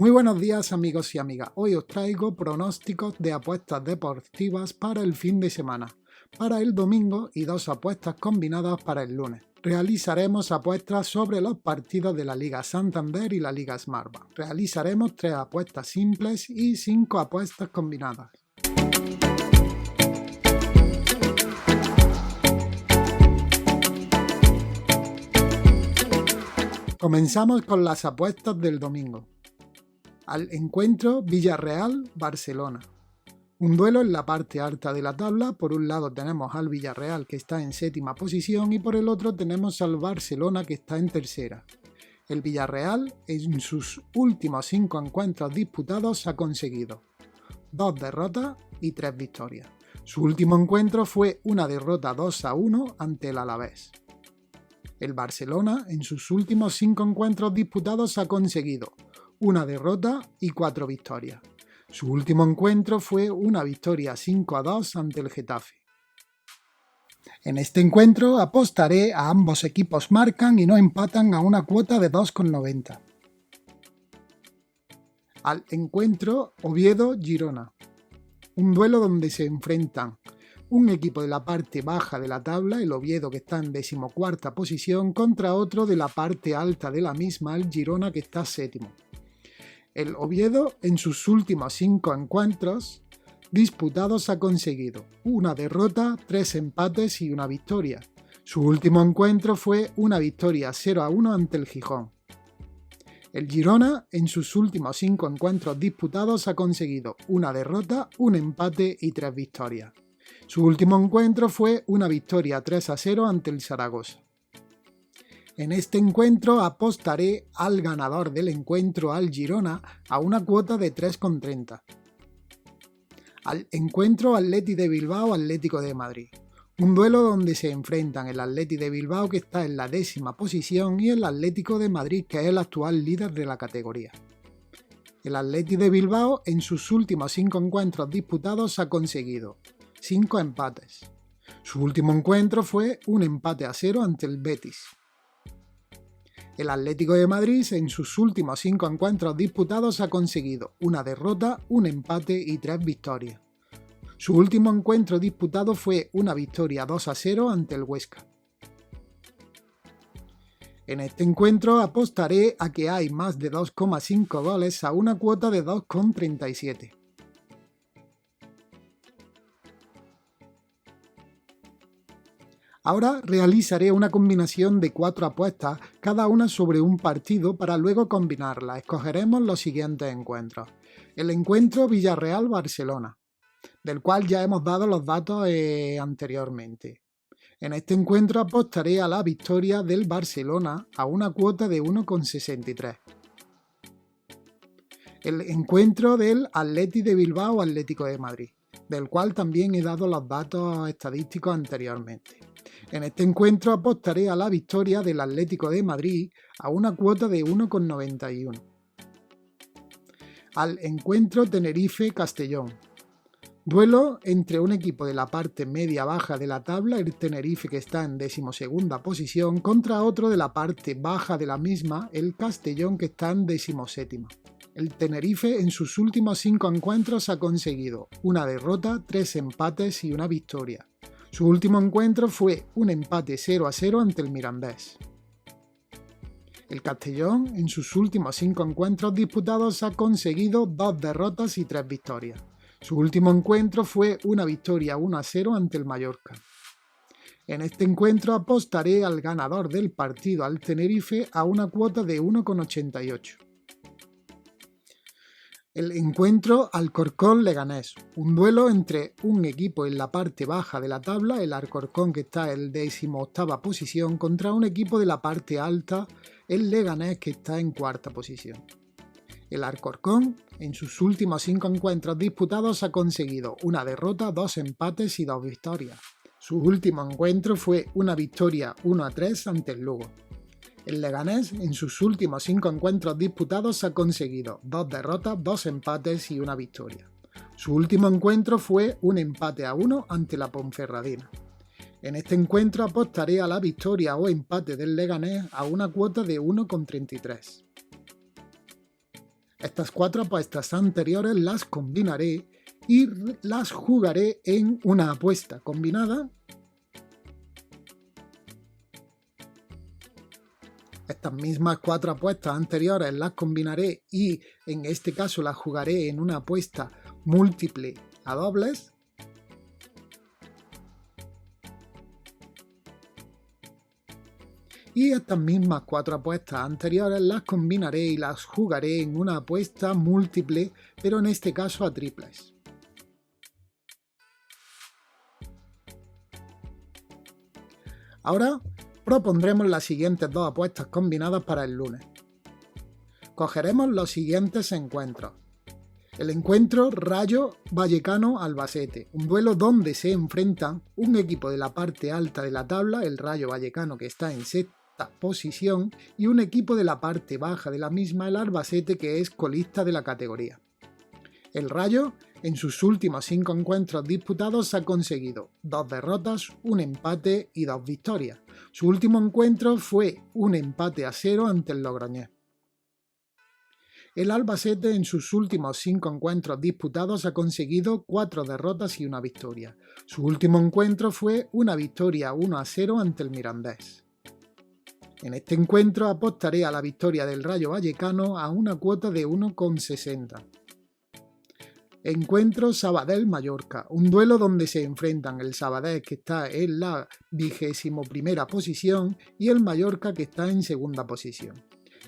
Muy buenos días amigos y amigas, hoy os traigo pronósticos de apuestas deportivas para el fin de semana, para el domingo y dos apuestas combinadas para el lunes. Realizaremos apuestas sobre los partidos de la Liga Santander y la Liga Smartbank. Realizaremos 3 apuestas simples y 5 apuestas combinadas. Comenzamos con las apuestas del domingo. Al encuentro Villarreal-Barcelona. Un duelo en la parte alta de la tabla. Por un lado tenemos al Villarreal, que está en séptima posición, y por el otro tenemos al Barcelona, que está en tercera. El Villarreal en sus últimos 5 encuentros disputados ha conseguido 2 derrotas y 3 victorias. Su último encuentro fue una derrota 2-1 ante el Alavés. El Barcelona en sus últimos 5 encuentros disputados ha conseguido una derrota y 4 victorias. Su último encuentro fue una victoria 5-2 ante el Getafe. En este encuentro apostaré a ambos equipos marcan y no empatan a una cuota de 2,90. Al encuentro Oviedo-Girona. Un duelo donde se enfrentan un equipo de la parte baja de la tabla, el Oviedo, que está en 14ª posición, contra otro de la parte alta de la misma, el Girona, que está séptimo. El Oviedo en sus últimos 5 encuentros disputados ha conseguido una derrota, 3 empates y una victoria. Su último encuentro fue una victoria 0-1 ante el Gijón. El Girona en sus últimos 5 encuentros disputados ha conseguido una derrota, un empate y 3 victorias. Su último encuentro fue una victoria 3-0 ante el Zaragoza. En este encuentro apostaré al ganador del encuentro, al Girona, a una cuota de 3,30. Al encuentro Atleti de Bilbao-Atlético de Madrid. Un duelo donde se enfrentan el Atleti de Bilbao, que está en la 10ª posición, y el Atlético de Madrid, que es el actual líder de la categoría. El Atleti de Bilbao en sus últimos 5 encuentros disputados ha conseguido 5 empates. Su último encuentro fue un empate a 0 ante el Betis. El Atlético de Madrid en sus últimos 5 encuentros disputados ha conseguido una derrota, un empate y 3 victorias. Su último encuentro disputado fue una victoria 2-0 ante el Huesca. En este encuentro apostaré a que hay más de 2,5 goles a una cuota de 2,37. Ahora realizaré una combinación de 4 apuestas, cada una sobre un partido, para luego combinarlas. Escogeremos los siguientes encuentros. El encuentro Villarreal-Barcelona, del cual ya hemos dado los datos anteriormente. En este encuentro apostaré a la victoria del Barcelona a una cuota de 1,63. El encuentro del Atleti de Bilbao-Atlético de Madrid, del cual también he dado los datos estadísticos anteriormente. En este encuentro apostaré a la victoria del Atlético de Madrid a una cuota de 1,91. Al encuentro Tenerife-Castellón. Duelo entre un equipo de la parte media-baja de la tabla, el Tenerife, que está en 12ª posición, contra otro de la parte baja de la misma, el Castellón, que está en 17ª. El Tenerife en sus últimos 5 encuentros ha conseguido una derrota, 3 empates y una victoria. Su último encuentro fue un empate 0-0 ante el Mirandés. El Castellón en sus últimos 5 encuentros disputados ha conseguido 2 derrotas y 3 victorias. Su último encuentro fue una victoria 1-0 ante el Mallorca. En este encuentro apostaré al ganador del partido, al Tenerife, a una cuota de 1,88. El encuentro Alcorcón-Leganés, un duelo entre un equipo en la parte baja de la tabla, el Alcorcón, que está en 18ª posición, contra un equipo de la parte alta, el Leganés, que está en 4ª posición. El Alcorcón en sus últimos 5 encuentros disputados ha conseguido una derrota, 2 empates y 2 victorias. Su último encuentro fue una victoria 1-3 ante el Lugo. El Leganés en sus últimos 5 encuentros disputados ha conseguido 2 derrotas, 2 empates y una victoria. Su último encuentro fue un empate a 1 ante la Ponferradina. En este encuentro apostaré a la victoria o empate del Leganés a una cuota de 1,33. Estas 4 apuestas anteriores las combinaré y las jugaré en una apuesta combinada. Estas mismas 4 apuestas anteriores las combinaré y en este caso las jugaré en una apuesta múltiple a dobles. Y estas mismas 4 apuestas anteriores las combinaré y las jugaré en una apuesta múltiple, pero en este caso a triples. Ahora propondremos las siguientes 2 apuestas combinadas para el lunes. Cogeremos los siguientes encuentros. El encuentro Rayo Vallecano-Albacete, un duelo donde se enfrentan un equipo de la parte alta de la tabla, el Rayo Vallecano, que está en sexta posición, y un equipo de la parte baja de la misma, el Albacete, que es colista de la categoría. El Rayo, en sus últimos 5 encuentros disputados, ha conseguido 2 derrotas, un empate y 2 victorias. Su último encuentro fue un empate a 0 ante el Logroñés. El Albacete, en sus últimos 5 encuentros disputados, ha conseguido 4 derrotas y una victoria. Su último encuentro fue una victoria 1-0 ante el Mirandés. En este encuentro apostaré a la victoria del Rayo Vallecano a una cuota de 1,60. Encuentro Sabadell-Mallorca, un duelo donde se enfrentan el Sabadell, que está en la 21ª posición, y el Mallorca, que está en segunda posición.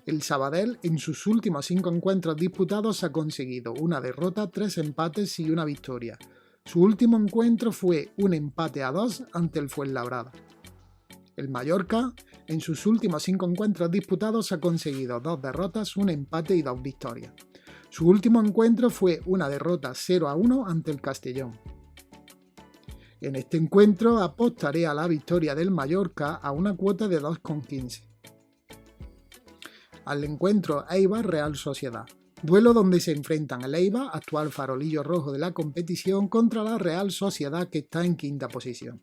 El Sabadell, en sus últimos 5 encuentros disputados, ha conseguido una derrota, 3 empates y una victoria. Su último encuentro fue un empate a 2 ante el Fuenlabrada. El Mallorca, en sus últimos 5 encuentros disputados, ha conseguido 2 derrotas, un empate y 2 victorias. Su último encuentro fue una derrota 0-1 ante el Castellón. En este encuentro apostaré a la victoria del Mallorca a una cuota de 2,15. Al encuentro Eibar-Real Sociedad, duelo donde se enfrentan el Eibar, actual farolillo rojo de la competición, contra la Real Sociedad, que está en quinta posición.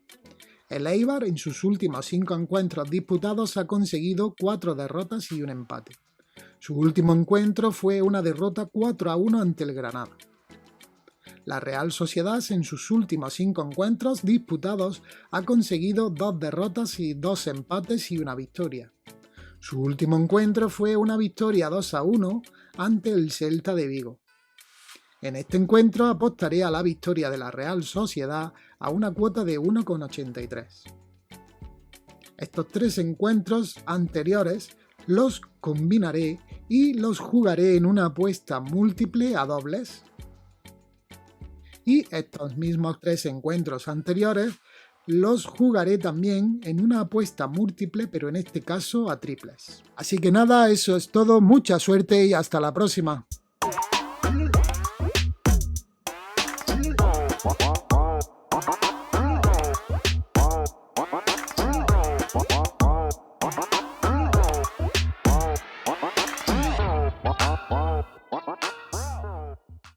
El Eibar, en sus últimos 5 encuentros disputados, ha conseguido 4 derrotas y un empate. Su último encuentro fue una derrota 4-1 ante el Granada. La Real Sociedad, en sus últimos 5 encuentros disputados, ha conseguido 2 derrotas y 2 empates y una victoria. Su último encuentro fue una victoria 2-1 ante el Celta de Vigo. En este encuentro apostaré a la victoria de la Real Sociedad a una cuota de 1,83. Estos 3 encuentros anteriores los combinaré y los jugaré en una apuesta múltiple a dobles. Y estos mismos 3 encuentros anteriores los jugaré también en una apuesta múltiple, pero en este caso a triples. Así que nada, eso es todo, mucha suerte y hasta la próxima.